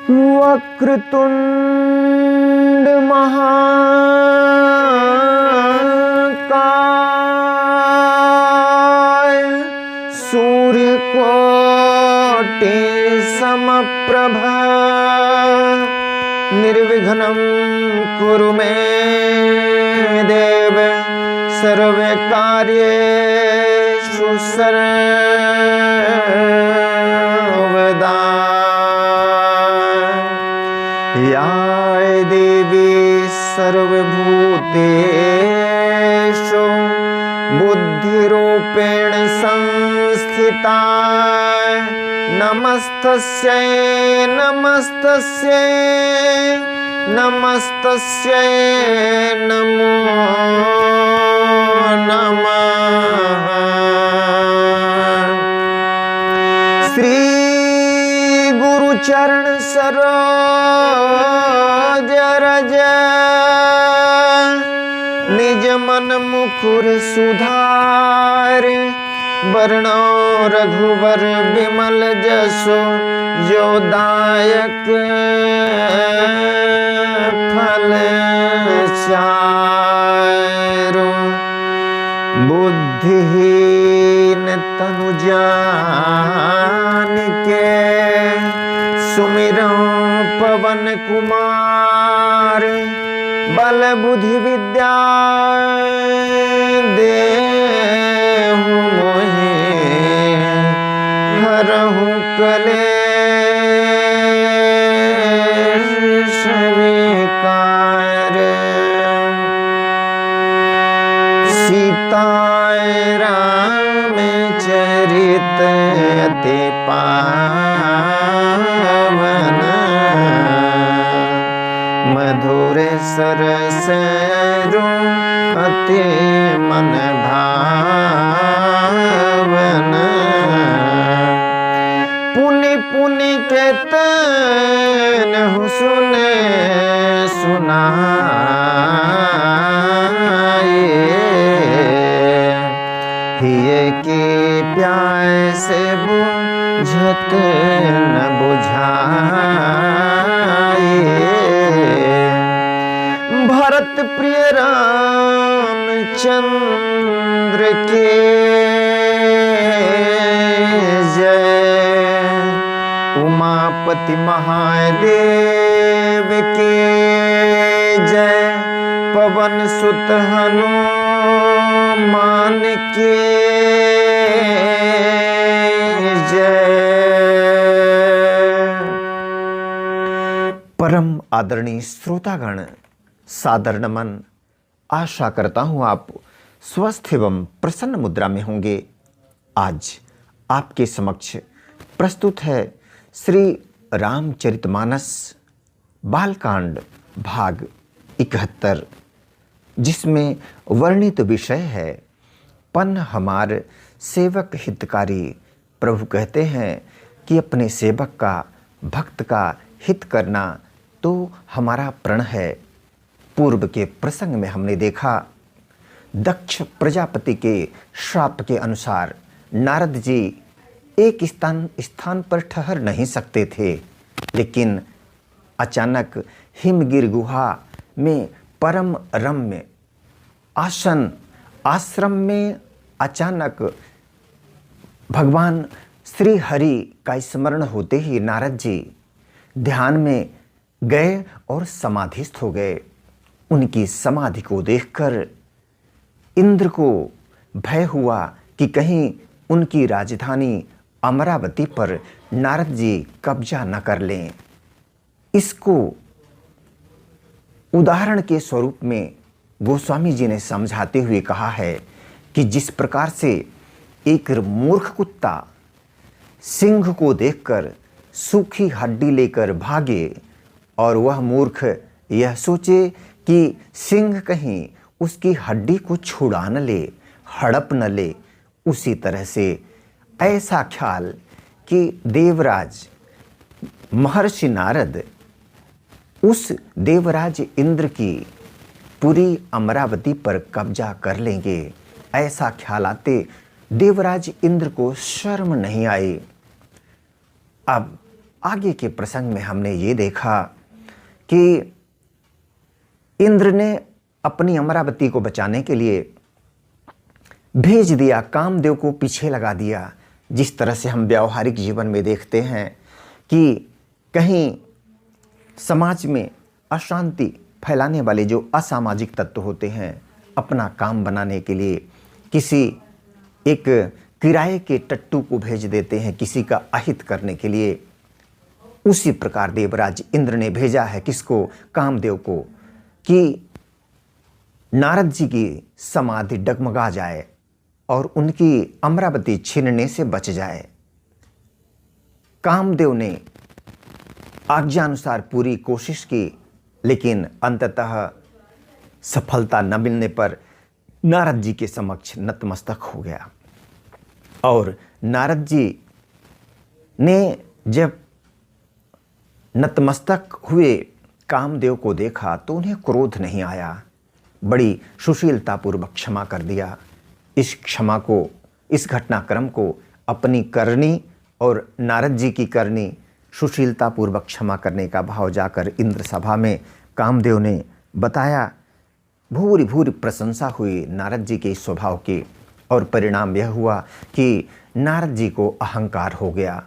वक्रतुंड महाकाय सूर्यकोटि समप्रभ निर्विघ्नं कुरु मे देव सर्वकार्येषु सर्वदा। या देवी सर्वभूतेषु बुद्धिरूपेण संस्थिता नमस्तस्यै नमस्तस्यै नमस्तस्यै नमो नमः। श्री गुरु चरण सरोज रज निज मन मुकुर सुधार वर्णो रघुवर विमल जसो जो दायक फल चारो। बुद्धिहीन तनु जानिके सुमिरो पवन कुमार बल बुद्धि विद्या देहु मोहि हरहु कलेश विकार। सीताय रामचरित अति पावन मधुर सरस अति मन भावन। पुनि पुनि केतन सुने सुनाए हिये के प्यास बुझत न बुझाए। भरत प्रिय रामचंद्र के जय उमापति महादेव के जय पवन सुत हनुमान के जय। परम आदरणीय श्रोतागण सादर नमन। आशा करता हूं आप स्वस्थ एवं प्रसन्न मुद्रा में होंगे। आज आपके समक्ष प्रस्तुत है श्री रामचरितमानस बालकांड भाग 71, जिसमें वर्णित विषय है पन हमार सेवक हितकारी। प्रभु कहते हैं कि अपने सेवक का भक्त का हित करना तो हमारा प्रण है। पूर्व के प्रसंग में हमने देखा दक्ष प्रजापति के श्राप के अनुसार नारद जी एक स्थान पर ठहर नहीं सकते थे, लेकिन अचानक हिमगिर गुहा में परम रम्य आश्रम में अचानक भगवान श्री हरि का स्मरण होते ही नारद जी ध्यान में गए और समाधिस्थ हो गए। उनकी समाधि को देखकर इंद्र को भय हुआ कि कहीं उनकी राजधानी अमरावती पर नारद जी कब्जा न कर लें। इसको उदाहरण के स्वरूप में गोस्वामी जी ने समझाते हुए कहा है कि जिस प्रकार से एक मूर्ख कुत्ता सिंह को देखकर सूखी हड्डी लेकर भागे और वह मूर्ख यह सोचे कि सिंह कहीं उसकी हड्डी को छुड़ा न ले, हड़प न ले, उसी तरह से ऐसा ख्याल कि देवराज महर्षि नारद उस देवराज इंद्र की पूरी अमरावती पर कब्जा कर लेंगे, ऐसा ख्याल आते देवराज इंद्र को शर्म नहीं आई। अब आगे के प्रसंग में हमने ये देखा कि इंद्र ने अपनी अमरावती को बचाने के लिए भेज दिया, कामदेव को पीछे लगा दिया। जिस तरह से हम व्यावहारिक जीवन में देखते हैं कि कहीं समाज में अशांति फैलाने वाले जो असामाजिक तत्व होते हैं, अपना काम बनाने के लिए किसी एक किराए के टट्टू को भेज देते हैं किसी का अहित करने के लिए। उसी प्रकार देवराज इंद्र ने भेजा है किसको? कामदेव को, कि नारद जी की समाधि डगमगा जाए और उनकी अमरावती छीनने से बच जाए। कामदेव ने आज्ञानुसार पूरी कोशिश की, लेकिन अंततः सफलता न मिलने पर नारद जी के समक्ष नतमस्तक हो गया। और नारद जी ने जब नतमस्तक हुए कामदेव को देखा तो उन्हें क्रोध नहीं आया, बड़ी सुशीलतापूर्वक क्षमा कर दिया। इस क्षमा को, इस घटनाक्रम को अपनी करनी और नारद जी की करनी सुशीलतापूर्वक क्षमा करने का भाव जाकर इंद्र सभा में कामदेव ने बताया। भूरी भूरी प्रशंसा हुई नारद जी के इस स्वभाव की, और परिणाम यह हुआ कि नारद जी को अहंकार हो गया।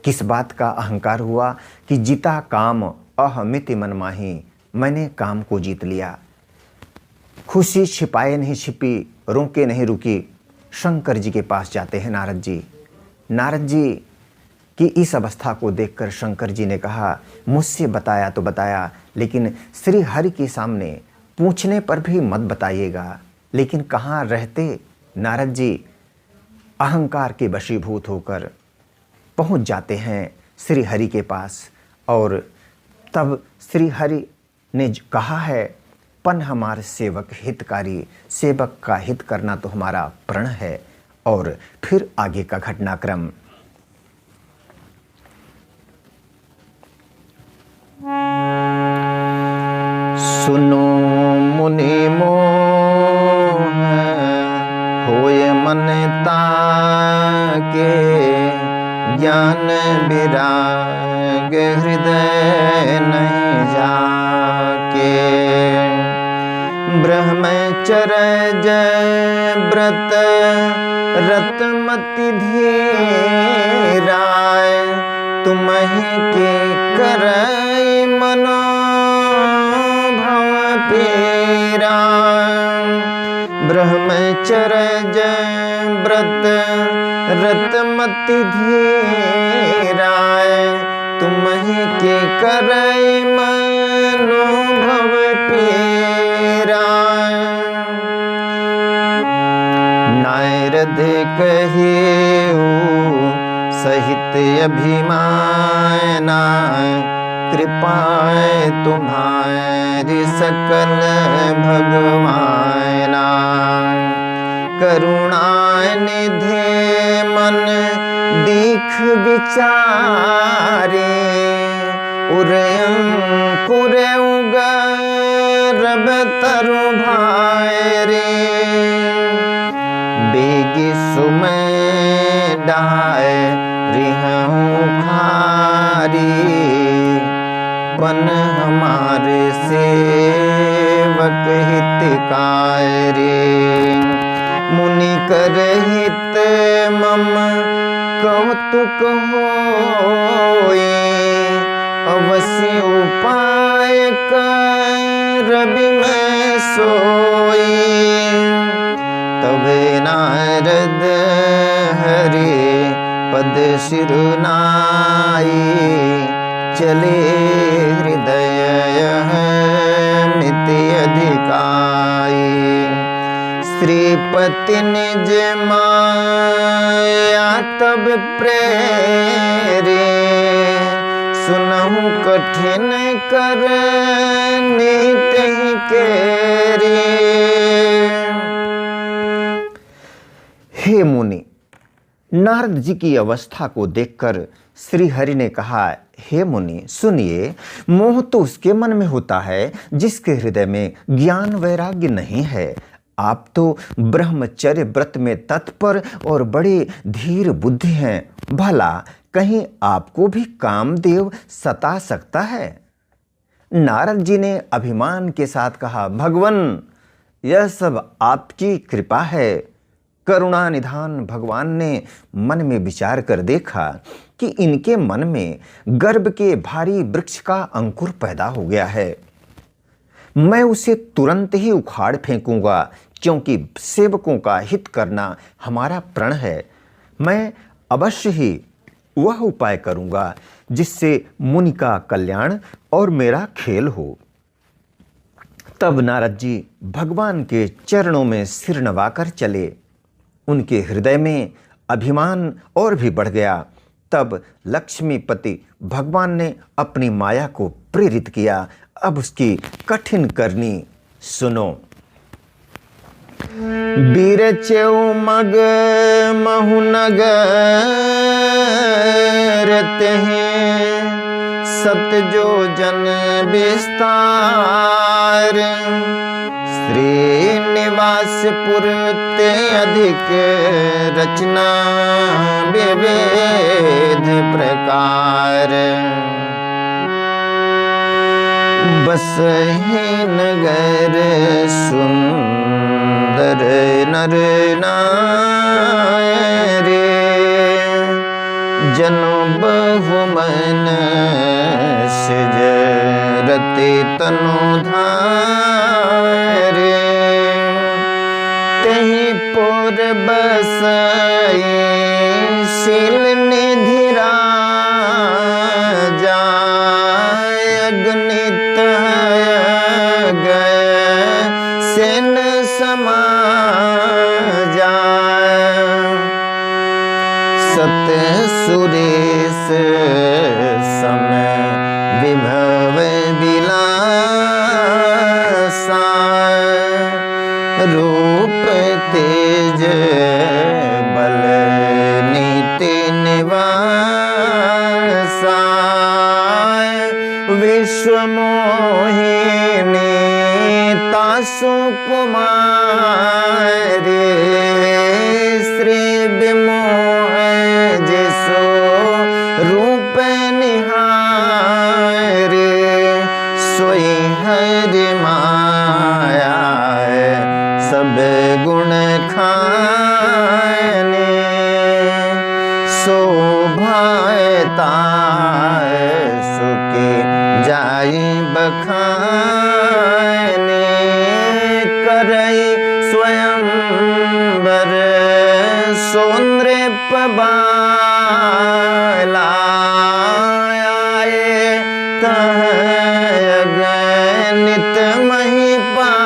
किस बात का अहंकार हुआ? कि जीता काम अहमिति मन माही, मैंने काम को जीत लिया। खुशी छिपाए नहीं छिपी, रोके नहीं रुकी। शंकर जी के पास जाते हैं नारद जी। नारद जी की इस अवस्था को देखकर शंकर जी ने कहा, मुझसे बताया तो बताया, लेकिन श्री हरि के सामने पूछने पर भी मत बताइएगा। लेकिन कहाँ रहते नारद जी? अहंकार के वशीभूत होकर पहुँच जाते हैं श्री हरि के पास। और तब श्री हरि ने कहा है, पन हमारे सेवक हितकारी, सेवक का हित करना तो हमारा प्रण है। और फिर आगे का घटनाक्रम। सुनो मुनि मोह होए मन ताके, ज्ञान विराग हृदय नहीं जाके। ब्रह्मचर्य व्रत रतमति धीराय, तुम्हि के करई मनो भव पीरा। ब्रह्मचर्य व्रत रतमति धीराय, तुम्हि के करई मनो भव पीरा। नारद कहिउ सहित अभिमाना, कृपाएं तुम्हारी सकल भगवाना। करुणा निधि मन दीख विचारे, उरे अंकुर उगरब तरु भाई रे। बेगी सुमय डाय रिहूं खारी, पन हमारे सेवक हितकारी। मुनि कर हित मम कौतुक होए, अवश्य उपाय करबि मैं सोई। तबे नारद हरि पद सिरुनाई, चले हृदय मिति अधिकाई। श्रीपति निज माया तब प्रेरे, सुनहु कठिन कर नीति केरी। हे मुनि, नारद जी की अवस्था को देखकर श्री हरि ने कहा, हे मुनि सुनिए, मोह तो उसके मन में होता है जिसके हृदय में ज्ञान वैराग्य नहीं है। आप तो ब्रह्मचर्य व्रत में तत्पर और बड़े धीर बुद्धि हैं। भला कहीं आपको भी कामदेव सता सकता है? नारद जी ने अभिमान के साथ कहा, भगवान यह सब आपकी कृपा है। करुणा निधान भगवान ने मन में विचार कर देखा कि इनके मन में गर्भ के भारी वृक्ष का अंकुर पैदा हो गया है। मैं उसे तुरंत ही उखाड़ फेंकूंगा, क्योंकि सेवकों का हित करना हमारा प्रण है। मैं अवश्य ही वह उपाय करूंगा जिससे मुनि का कल्याण और मेरा खेल हो। तब नारद जी भगवान के चरणों में सिर नवाकर चले। उनके हृदय में अभिमान और भी बढ़ गया। तब लक्ष्मीपति भगवान ने अपनी माया को प्रेरित किया। अब उसकी कठिन करनी सुनो। बीरचेऊ मग महुनगर हैं, सत जो जन विस्तार। श्रीनिवासपुर ते अधिक रचना विविध प्रकार। बसहि नगर सुंदर नर नारी। जनो बहुमन सिजरति तनु धारे। तहि पुर बसई शील निधि राजा। अगणित गए सेन समाजा। सत सुरेश समय विभव विलासा। रूप तेज बल नीति निवासा। विश्व मोहिनी तासु कुमारी। श्री विमोह जिसो रूप निहारे। सोई हरि माया सब गुण खाने। शोभाता सुके जाई बखाने। करई स्वयंवर सोन्द्र पबाला। आए तह अगणित महिपाला।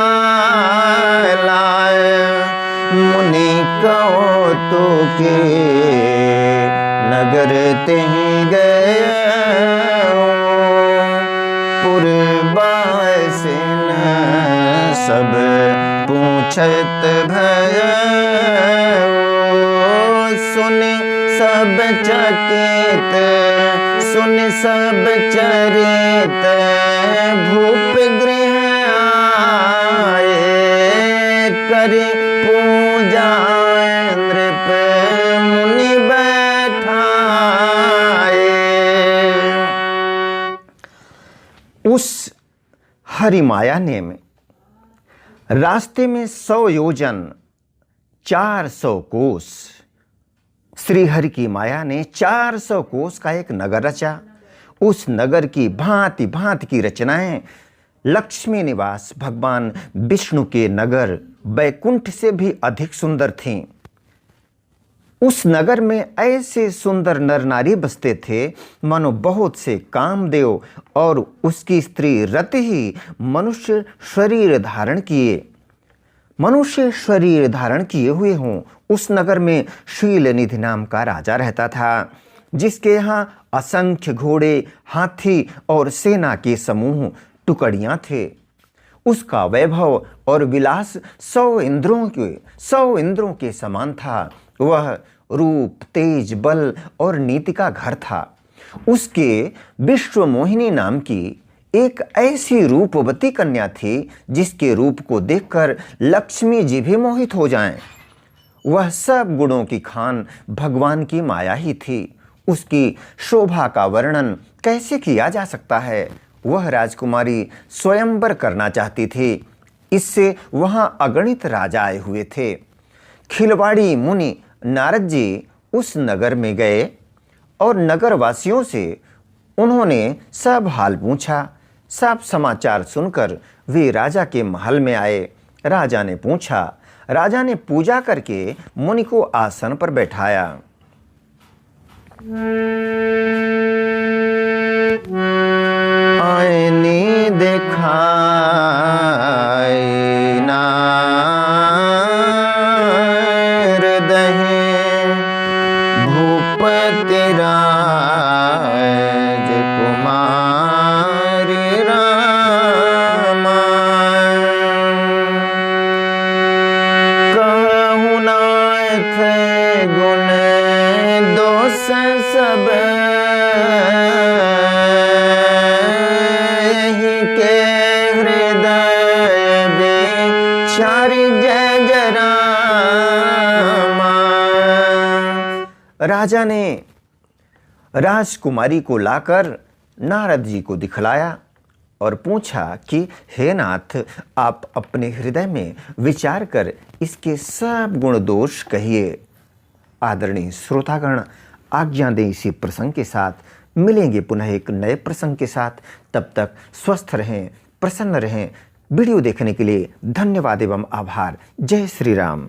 मुनि कौतुके नगर तेहि गए। पुरबासिन सब पूछत भय। सुनि सब चकित सुनि सब चरित। भूप गृह आए करि पूजा। नृप मुनि बैठाए। उस हरिमाया ने में रास्ते में 100 योजन 400 कोस। श्री हरि की माया ने 400 कोस का एक नगर रचा। उस नगर की भांति भांति की रचनाएं लक्ष्मी निवास भगवान विष्णु के नगर बैकुंठ से भी अधिक सुंदर थीं। उस नगर में ऐसे सुंदर नर नारी बसते थे मानो बहुत से कामदेव और उसकी स्त्री रति ही मनुष्य शरीर धारण किए हुए हों। उस नगर में शीलनिधि नाम का राजा रहता था, जिसके यहाँ असंख्य घोड़े, हाथी और सेना के समूह टुकड़ियां थे। उसका वैभव और विलास 100 इंद्रों के समान था। वह रूप, तेज, बल और नीति का घर था। उसके विश्व मोहिनी नाम की एक ऐसी रूपवती कन्या थी जिसके रूप को देखकर लक्ष्मी जी भी मोहित हो जाएं। वह सब गुणों की खान भगवान की माया ही थी। उसकी शोभा का वर्णन कैसे किया जा सकता है। वह राजकुमारी स्वयंवर करना चाहती थी। इससे वहां अगणित राजा आए हुए थे। खिलवाड़ी मुनि नारद जी उस नगर में गए और नगरवासियों से उन्होंने सब हाल पूछा। सब समाचार सुनकर वे राजा के महल में आए। राजा ने पूछा। राजा ने पूजा करके मुनि को आसन पर बैठाया। आईनी दिखाई नारद भूपति राजकुमारी रामा, कहु नाथ गुण दोष सब यही के हृदय बेचारी जय जय रामा। राजा ने राजकुमारी को लाकर नारद जी को दिखलाया और पूछा कि हे नाथ, आप अपने हृदय में विचार कर इसके सब गुण दोष कहिए। आदरणीय श्रोतागण, आज्ञा दें इसी प्रसंग के साथ। मिलेंगे पुनः एक नए प्रसंग के साथ। तब तक स्वस्थ रहें, प्रसन्न रहें। वीडियो देखने के लिए धन्यवाद एवं आभार। जय श्री राम।